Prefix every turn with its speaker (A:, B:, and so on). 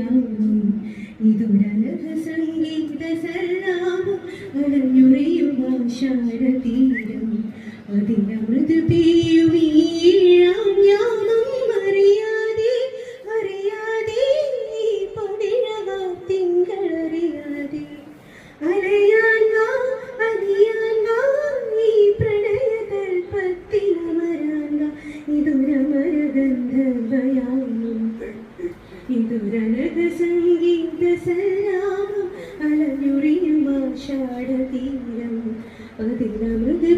A: ഹൃദയാമം ഇതുരനഘ സംഗീത സല്ലാപം അലഞ്ഞുറിയുമാശാരതീരം അതിനമൃത് പെയ്യുമീഴാം യാമം അറിയാതെ അറിയാതെ പതിഴകാ തിങ്കളറിയാതെ അലയാൻ വാ അറിയാൻ വാ ഈ പ്രണയകൽപ്പത്തിലമരാൻ വാ ഇതുരമരഗന്ധർവയാമം ഇതുരനഘ സംഗീത സല്ലാപം അലഞ്ഞുറിയുമാഷാഢതീരം അതിനമൃത്